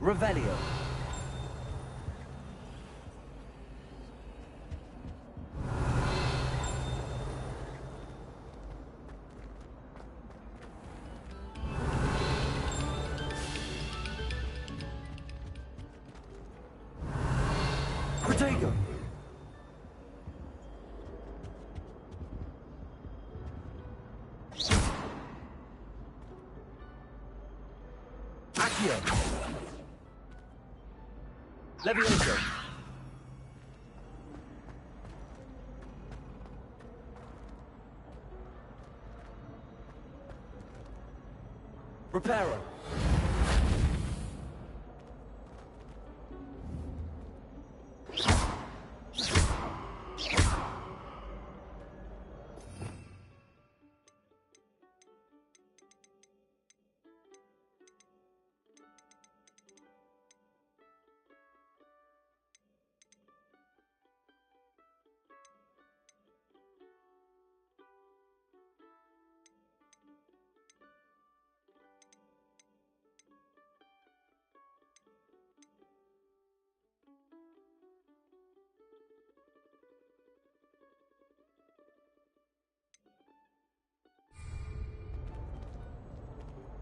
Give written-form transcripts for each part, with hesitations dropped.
Revelio. Protego. Accio. Levioso. Reparo.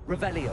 Revelio.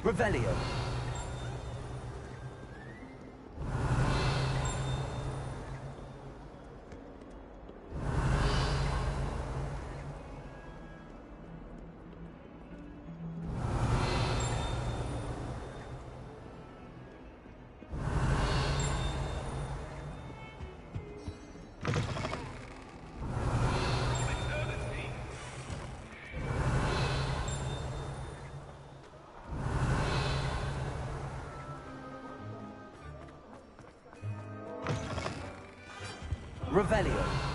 Revelio. Revelio.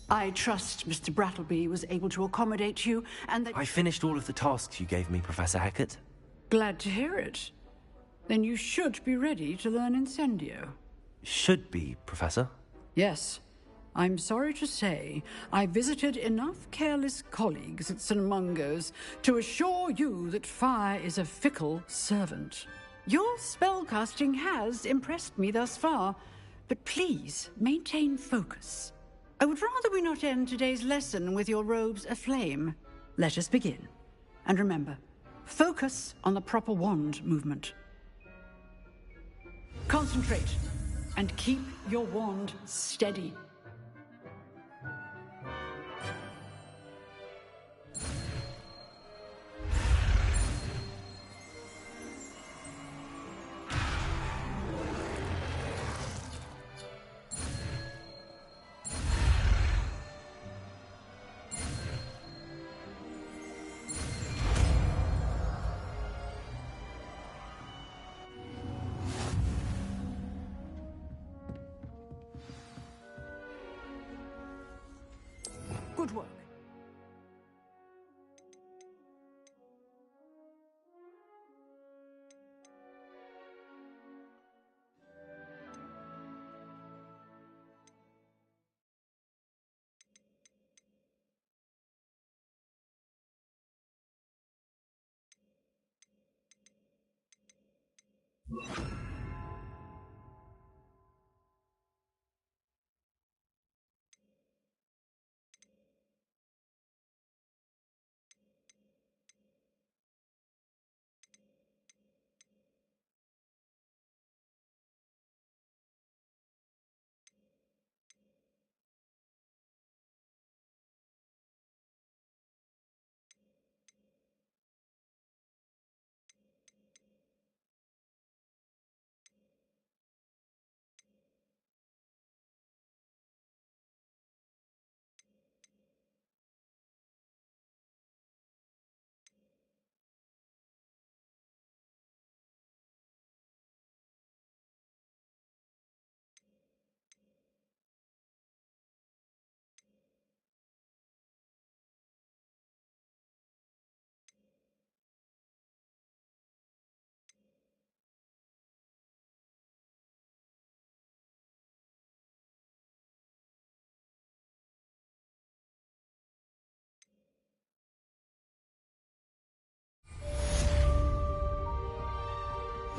I trust Mr. Brattleby was able to accommodate you, and that— I finished all of the tasks you gave me, Professor Hackett. Glad to hear it. Then you should be ready to learn Incendio. Should be, Professor. Yes. I'm sorry to say, I visited enough careless colleagues at St. Mungo's to assure you that fire is a fickle servant. Your spellcasting has impressed me thus far, but please maintain focus. I would rather we not end today's lesson with your robes aflame. Let us begin. And remember, focus on the proper wand movement. Concentrate, and keep your wand steady. Good work.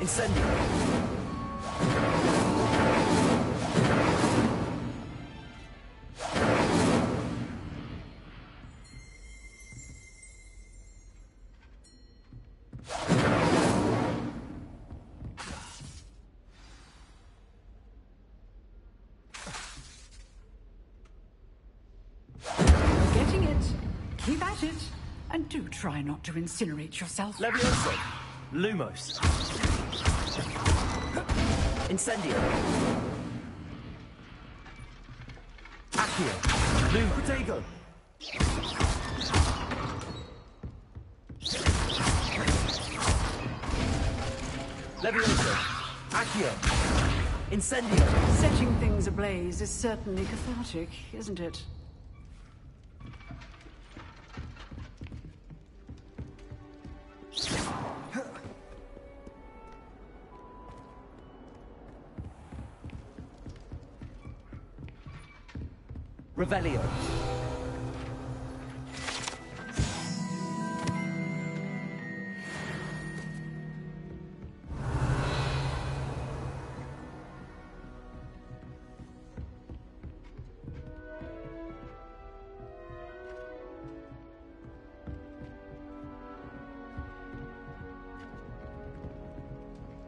Incendio. Getting it. Keep at it. And do try not to incinerate yourself. Levioso. Lumos. Incendio. Accio. Lum Protego. Levioso. Accio. Incendio. Setting things ablaze is certainly cathartic, isn't it? Revelio.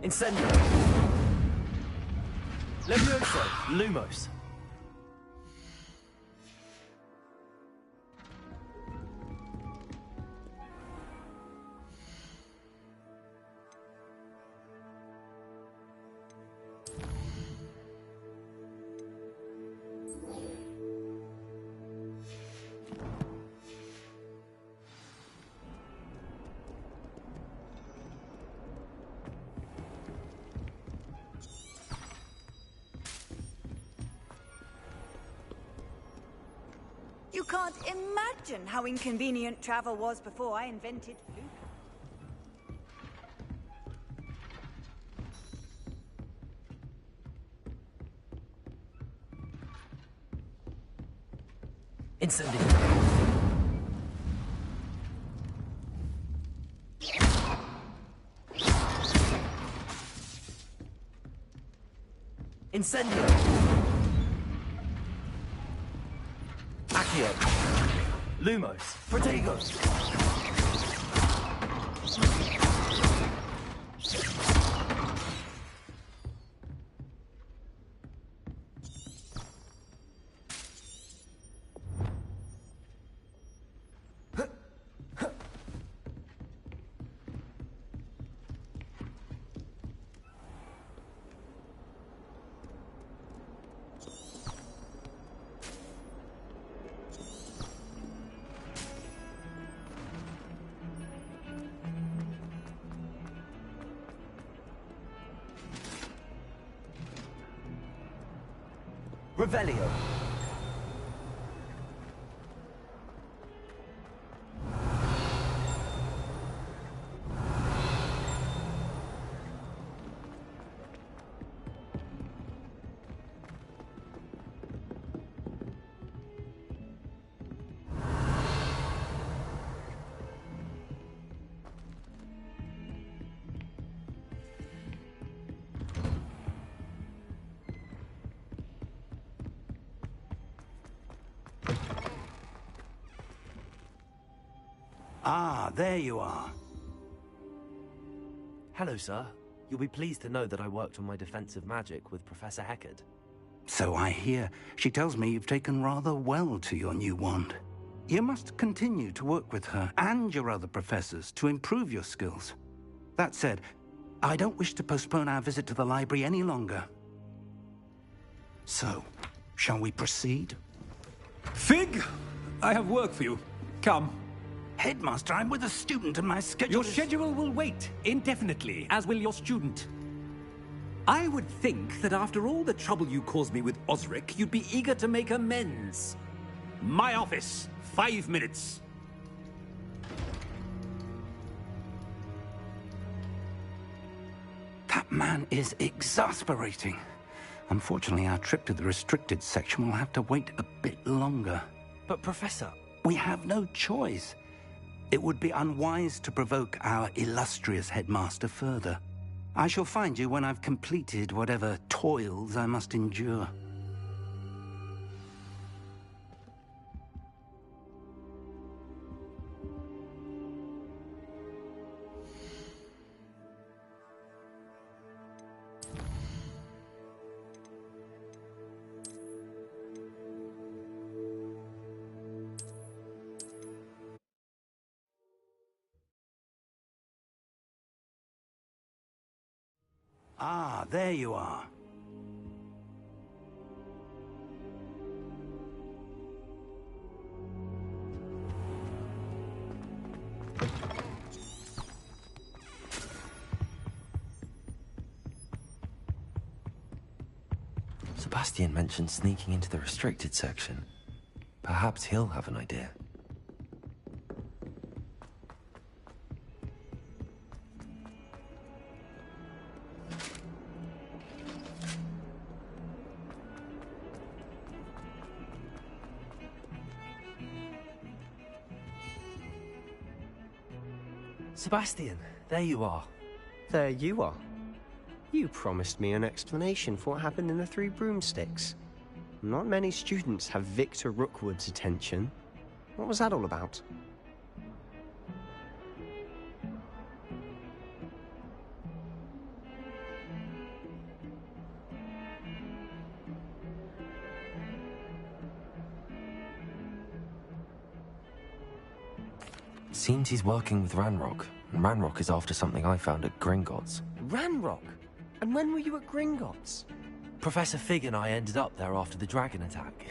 Incendio. Levioso. Lumos. You can't imagine how inconvenient travel was before I invented flu. Incendio. Incendio. Accio. Lumos. Protego. Revelio. Ah, there you are. Hello, sir. You'll be pleased to know that I worked on my defensive magic with Professor Heckard. So I hear. She tells me you've taken rather well to your new wand. You must continue to work with her and your other professors to improve your skills. That said, I don't wish to postpone our visit to the library any longer. So, shall we proceed? Fig, I have work for you. Come. Headmaster, I'm with a student and my schedule Your schedule will wait indefinitely, as will your student. I would think that after all the trouble you caused me with Osric, you'd be eager to make amends. My office, 5 minutes. That man is exasperating. Unfortunately, our trip to the restricted section will have to wait a bit longer. But, Professor... We have no choice. It would be unwise to provoke our illustrious headmaster further. I shall find you when I've completed whatever toils I must endure. Ah, there you are. Sebastian mentioned sneaking into the restricted section. Perhaps he'll have an idea. Sebastian, there you are. There you are. You promised me an explanation for what happened in the Three Broomsticks. Not many students have Victor Rookwood's attention. What was that all about? Seems he's working with Ranrock, and Ranrock is after something I found at Gringotts. Ranrock? And when were you at Gringotts? Professor Fig and I ended up there after the dragon attack.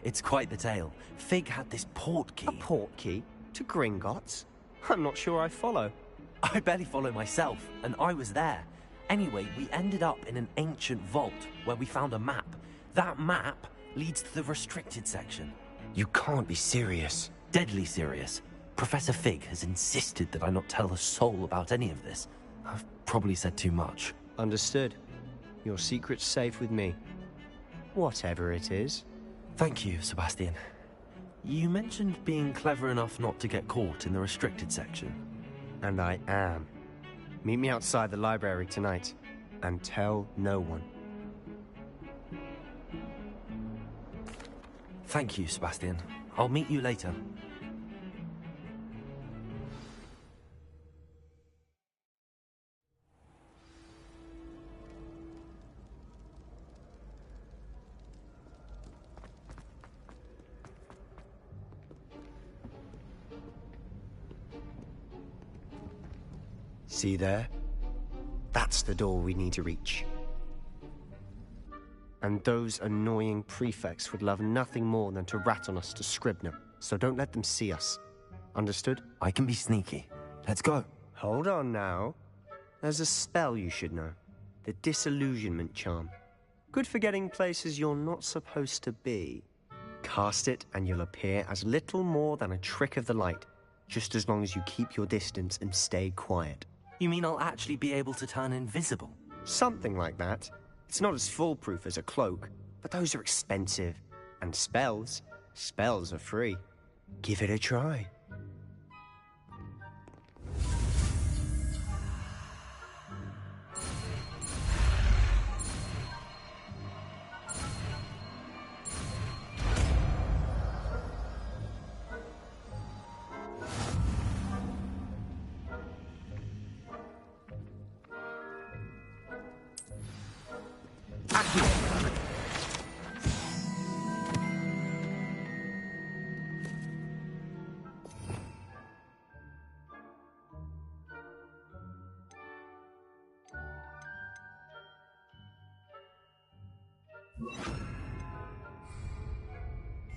It's quite the tale. Fig had this port key. A port key? To Gringotts? I'm not sure I follow. I barely follow myself, and I was there. Anyway, we ended up in an ancient vault where we found a map. That map leads to the restricted section. You can't be serious. Deadly serious. Professor Fig has insisted that I not tell a soul about any of this. I've probably said too much. Understood. Your secret's safe with me. Whatever it is. Thank you, Sebastian. You mentioned being clever enough not to get caught in the restricted section. And I am. Meet me outside the library tonight, and tell no one. Thank you, Sebastian. I'll meet you later. See there? That's the door we need to reach. And those annoying prefects would love nothing more than to rat on us to Scribner, so don't let them see us. Understood? I can be sneaky. Let's go. Hold on now. There's a spell you should know. The Disillusionment Charm. Good for getting places you're not supposed to be. Cast it and you'll appear as little more than a trick of the light, just as long as you keep your distance and stay quiet. You mean I'll actually be able to turn invisible? Something like that. It's not as foolproof as a cloak, but those are expensive. And spells are free. Give it a try.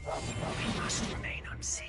We must remain unseen.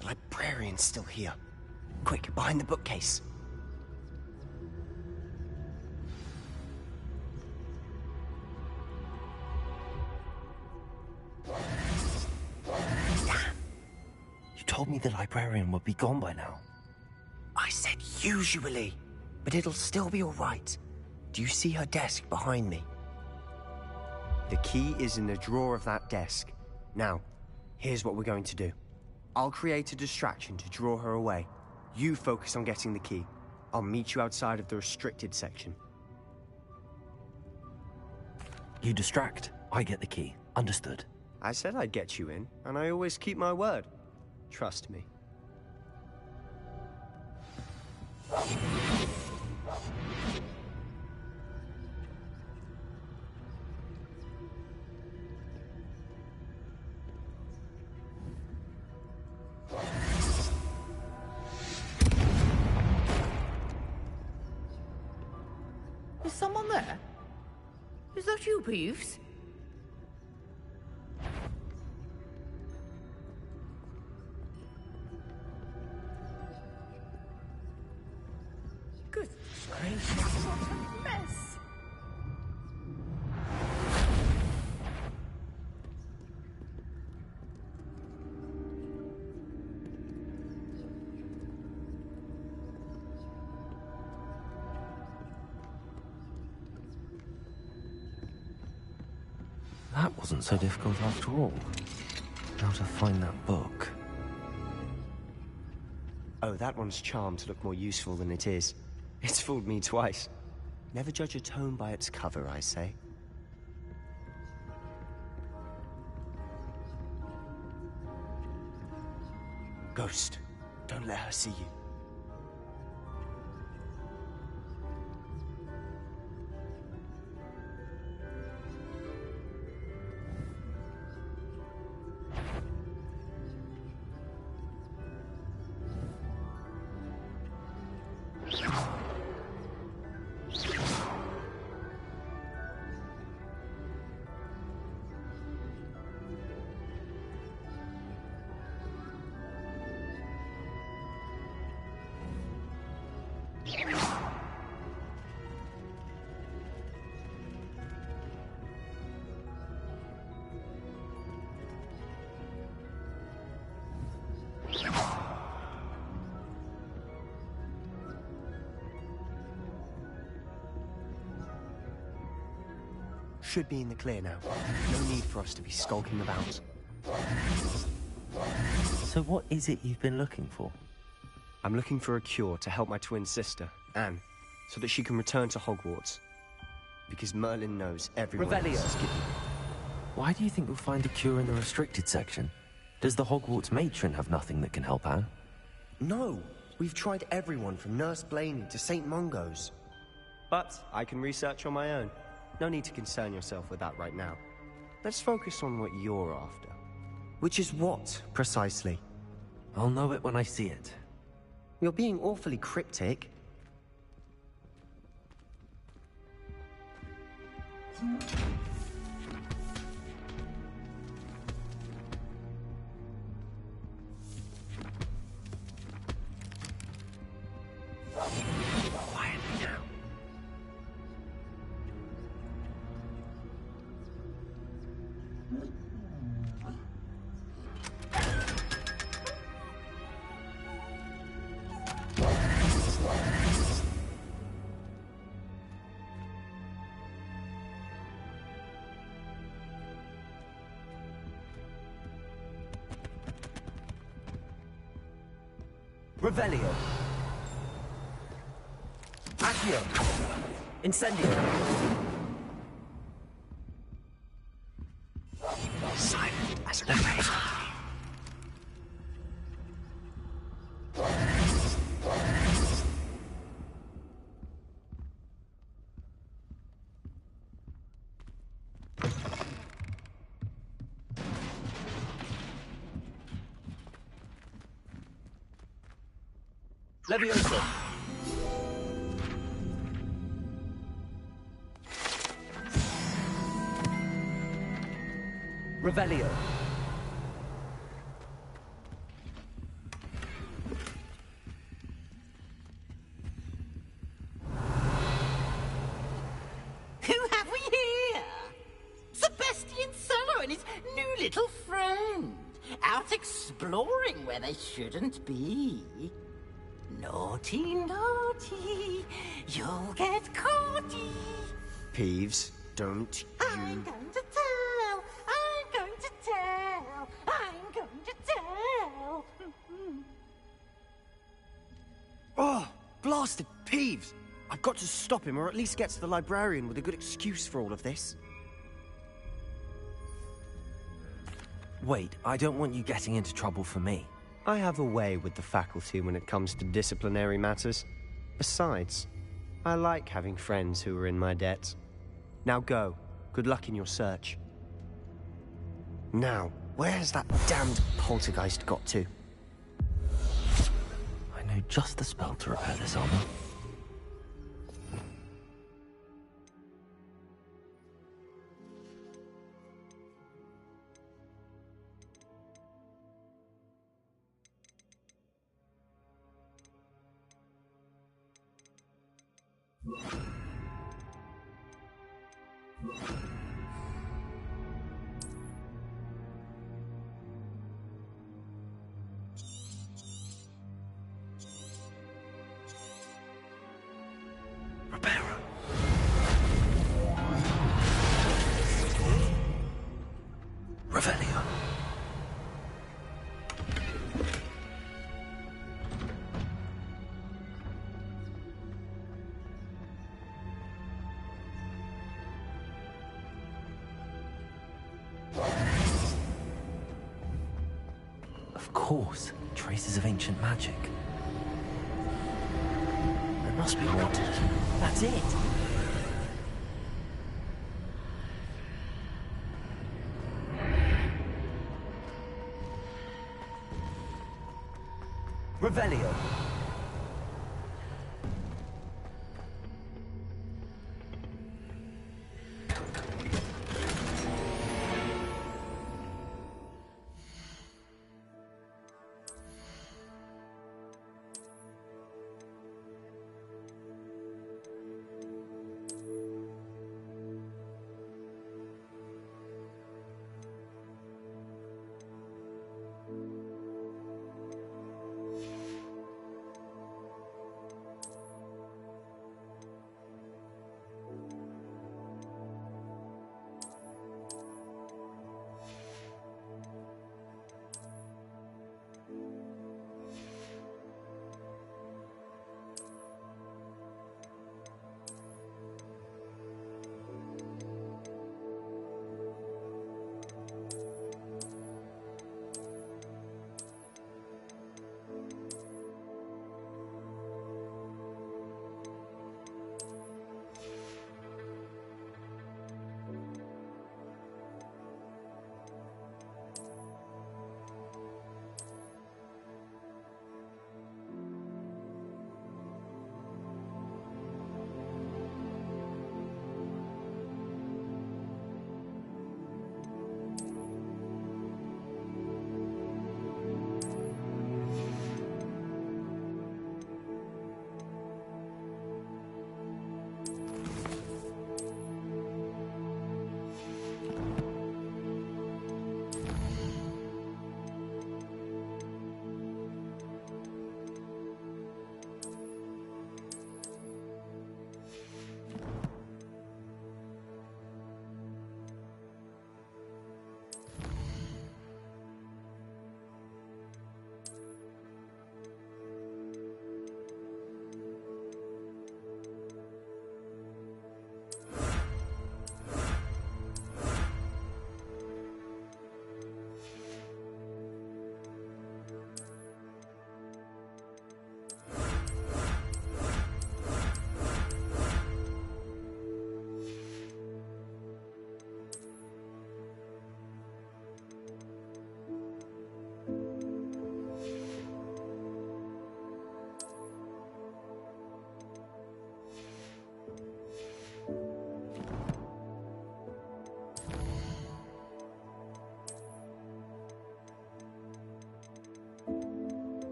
The librarian's still here. Quick, behind the bookcase. You told me the librarian would be gone by now. I said usually, but it'll still be all right. Do you see her desk behind me? The key is in the drawer of that desk. Now, here's what we're going to do. I'll create a distraction to draw her away. You focus on getting the key. I'll meet you outside of the restricted section. You distract, I get the key. Understood. I said I'd get you in, and I always keep my word. Trust me. Is someone there? Is that you, Peeves? Good gracious, what a mess! That wasn't so difficult after all. How to find that book. Oh, that one's charmed to look more useful than it is. It's fooled me twice. Never judge a tome by its cover, I say. Ghost, don't let her see you. Should be in the clear now. No need for us to be skulking about. So what is it you've been looking for? I'm looking for a cure to help my twin sister, Anne, so that she can return to Hogwarts. Because Merlin knows everyone Revelio. else is giving. Why do you think you'll find a cure in the restricted section? Does the Hogwarts matron have nothing that can help Anne? No! We've tried everyone from Nurse Blaney to St. Mungo's. But I can research on my own. No need to concern yourself with that right now. Let's focus on what you're after. Which is what, precisely? I'll know it when I see it. You're being awfully cryptic. Quietly now. Revelio. Accio. Incendio. Silent as a grave. Levioso. Revelio. Who have we here? Sebastian Cello and his new little friend. Out exploring where they shouldn't be. Naughty, naughty. You'll get caughty. Peeves, don't I'm you... going to tell. I'm going to tell. I'm going to tell. Oh, blasted Peeves! I've got to stop him, or at least get to the librarian with a good excuse for all of this. Wait, I don't want you getting into trouble for me. I have a way with the faculty when it comes to disciplinary matters. Besides, I like having friends who are in my debt. Now go. Good luck in your search. Now, where's that damned poltergeist got to? I know just the spell to repair this armor. Of course, traces of ancient magic. There must be more to it. That's it! Revelio.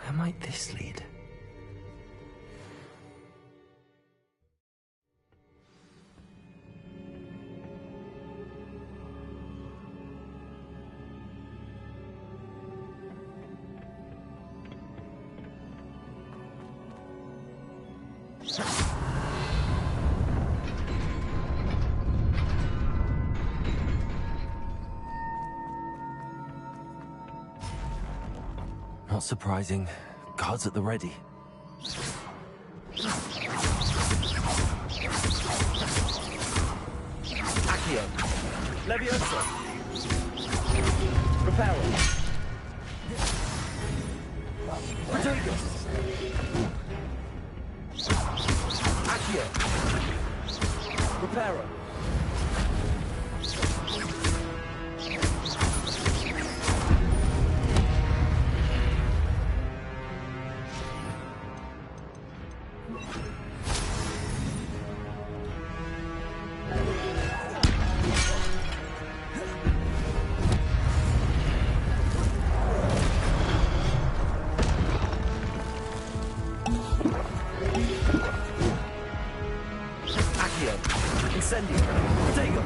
Where might this lead? Not surprising. Guards at the ready. Accio. Leviosa. Reparo. Protego. Accio. Reparo. Incendio. Protego.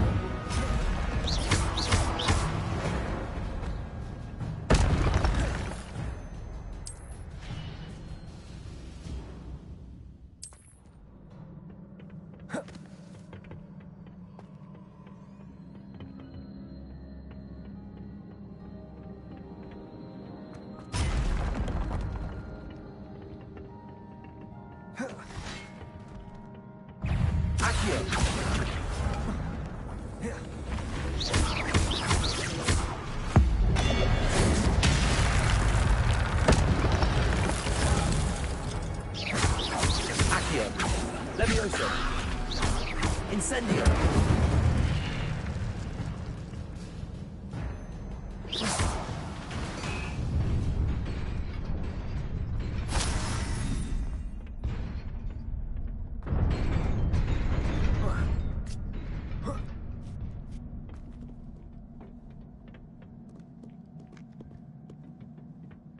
Levioso. Incendio.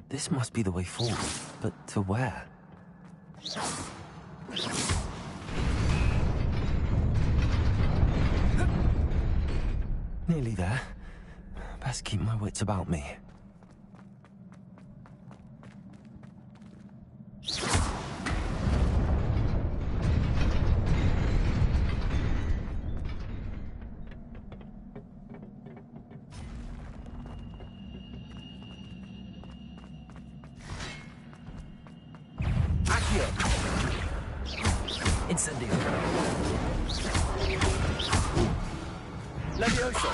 This must be the way forward, but to where? Nearly there. Best keep my wits about me. Incendio. Levioso.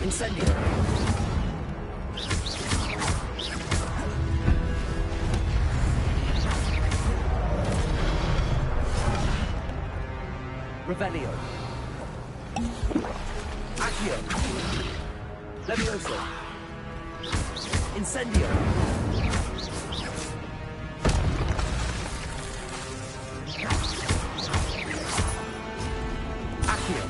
Incendio. Revelio. Accio. Levioso. Incendio. Accio.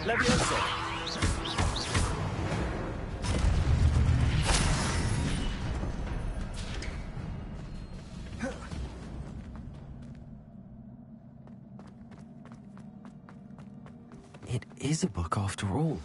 Levioso. It is a book after all.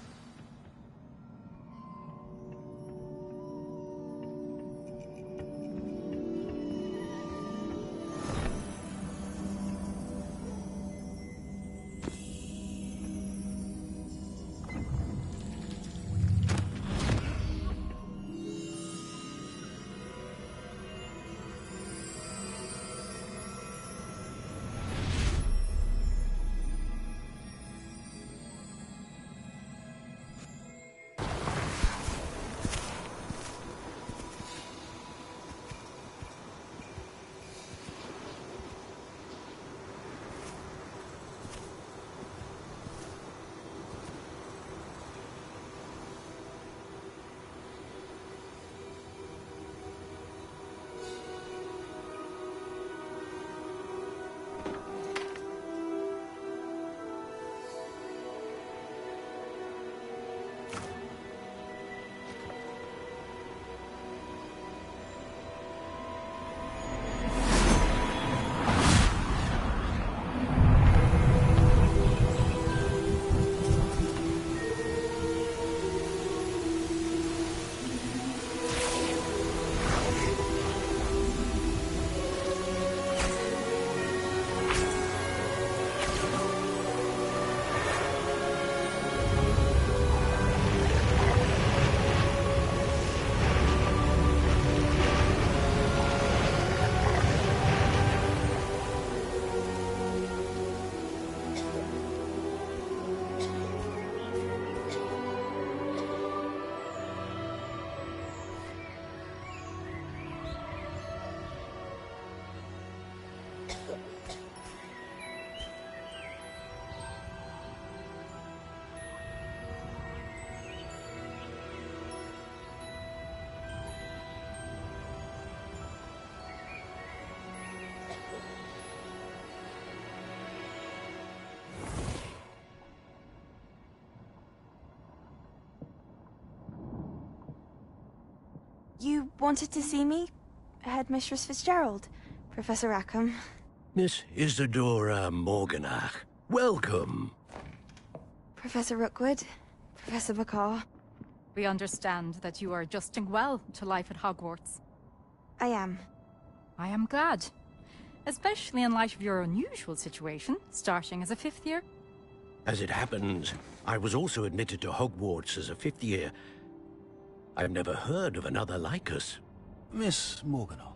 You wanted to see me, Headmistress Fitzgerald? Professor Rackham. Miss Isadora Morganach, welcome. Professor Rookwood. Professor Bakar. We understand that you are adjusting well to life at Hogwarts. I am. I am glad. Especially in light of your unusual situation, starting as a 5th year. As it happens, I was also admitted to Hogwarts as a 5th year. I've never heard of another like us. Miss Morganach,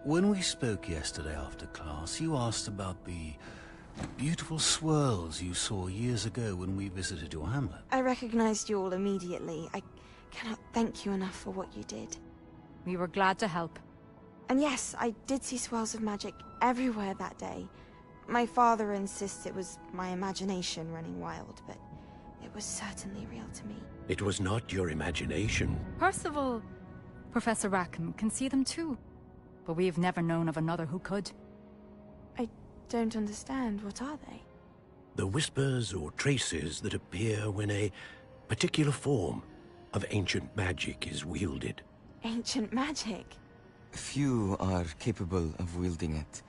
when we spoke yesterday after class, you asked about the beautiful swirls you saw years ago when we visited your hamlet. I recognized you all immediately. I cannot thank you enough for what you did. We were glad to help. And yes, I did see swirls of magic everywhere that day. My father insists it was my imagination running wild, but it was certainly real to me. It was not your imagination. Percival, Professor Rackham can see them too. But we have never known of another who could. I don't understand. What are they? The whispers or traces that appear when a particular form of ancient magic is wielded. Ancient magic? Few are capable of wielding it.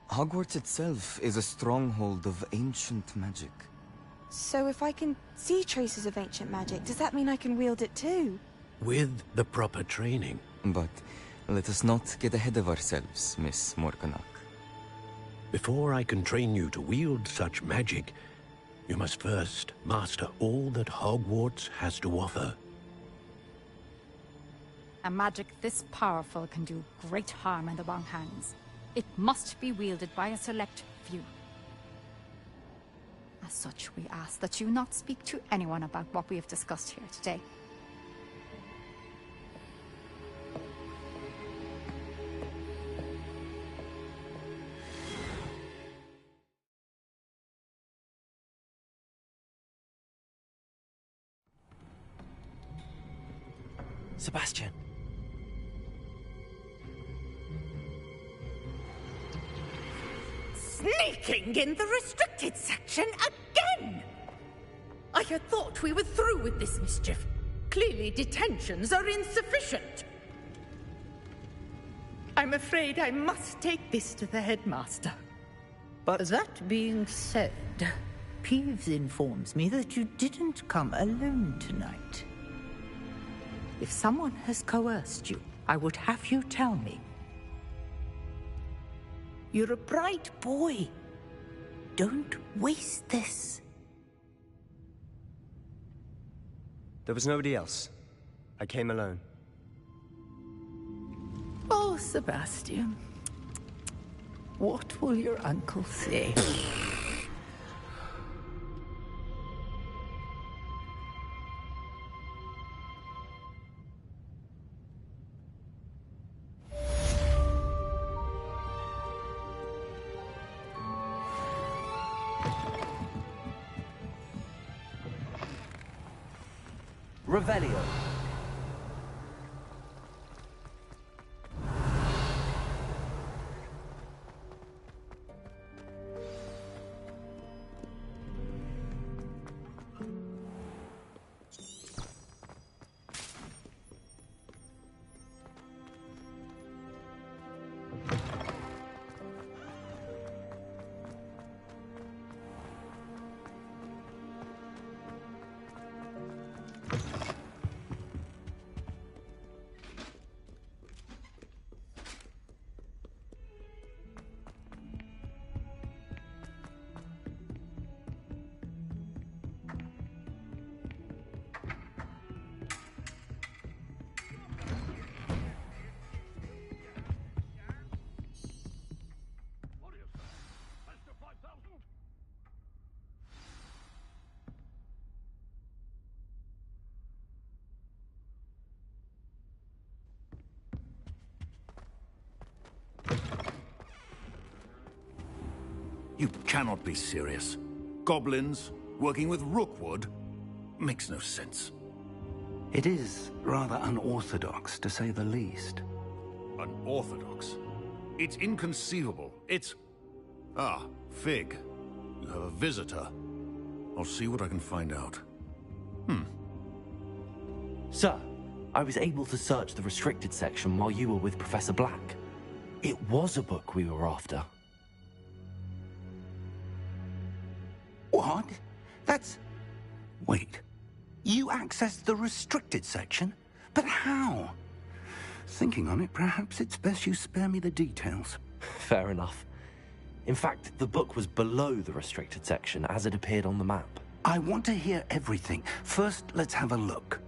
Hogwarts itself is a stronghold of ancient magic. So if I can see traces of ancient magic, does that mean I can wield it too? With the proper training. But let us not get ahead of ourselves, Miss Morganach. Before I can train you to wield such magic, you must first master all that Hogwarts has to offer. A magic this powerful can do great harm in the wrong hands. It must be wielded by a select few. As such, we ask that you not speak to anyone about what we have discussed here today. Sebastian. Sneaking in the restricted section again! I had thought we were through with this mischief. Clearly detentions are insufficient. I'm afraid I must take this to the headmaster. But that being said, Peeves informs me that you didn't come alone tonight. If someone has coerced you, I would have you tell me. You're a bright boy. Don't waste this. There was nobody else. I came alone. Oh, Sebastian. What will your uncle say? Revelio. You cannot be serious. Goblins working with Rookwood makes no sense. It is rather unorthodox, to say the least. Unorthodox? It's inconceivable. It's... Ah, Fig. You have a visitor. I'll see what I can find out. Sir, I was able to search the restricted section while you were with Professor Black. It was a book we were after. What? That's... Wait. You accessed the restricted section? But how? Thinking on it, perhaps it's best you spare me the details. Fair enough. In fact, the book was below the restricted section as it appeared on the map. I want to hear everything. First, let's have a look.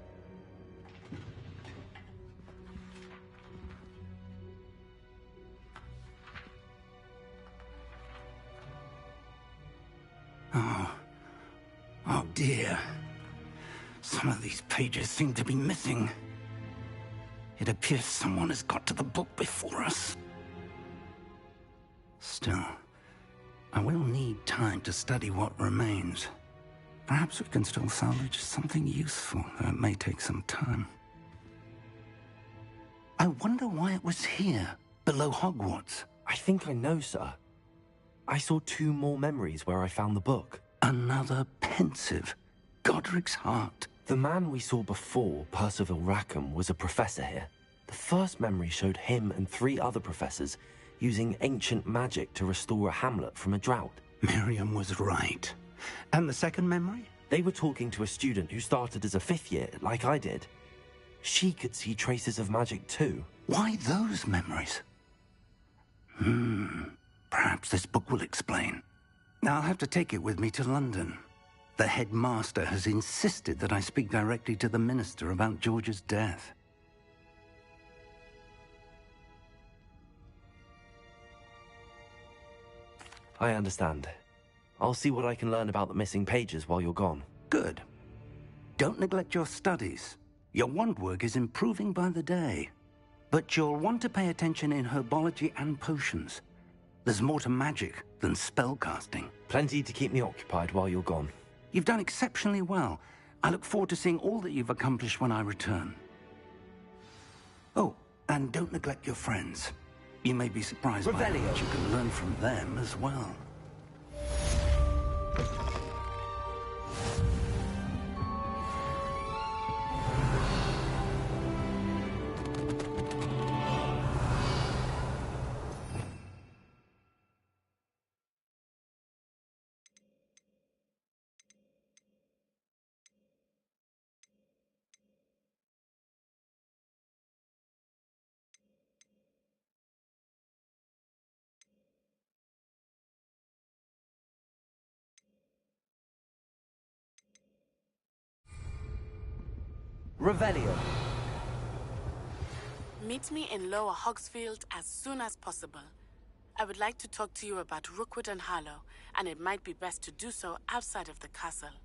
Oh dear. Some of these pages seem to be missing. It appears someone has got to the book before us. Still, I will need time to study what remains. Perhaps we can still salvage something useful, though it may take some time. I wonder why it was here, below Hogwarts. I think I know, sir. I saw 2 more memories where I found the book. Another pensive. Godric's heart. The man we saw before, Percival Rackham, was a professor here. The first memory showed him and 3 other professors using ancient magic to restore a hamlet from a drought. Miriam was right. And the second memory? They were talking to a student who started as a 5th year, like I did. She could see traces of magic too. Why those memories? Perhaps this book will explain. I'll have to take it with me to London. The headmaster has insisted that I speak directly to the minister about George's death. I understand. I'll see what I can learn about the missing pages while you're gone. Good. Don't neglect your studies. Your wand work is improving by the day. But you'll want to pay attention in herbology and potions. There's more to magic than spellcasting. Plenty to keep me occupied while you're gone. You've done exceptionally well. I look forward to seeing all that you've accomplished when I return. Oh, and don't neglect your friends. You may be surprised by how much you can learn from them as well. Revelio. Meet me in Lower Hogsfield as soon as possible. I would like to talk to you about Rookwood and Harlow, and it might be best to do so outside of the castle.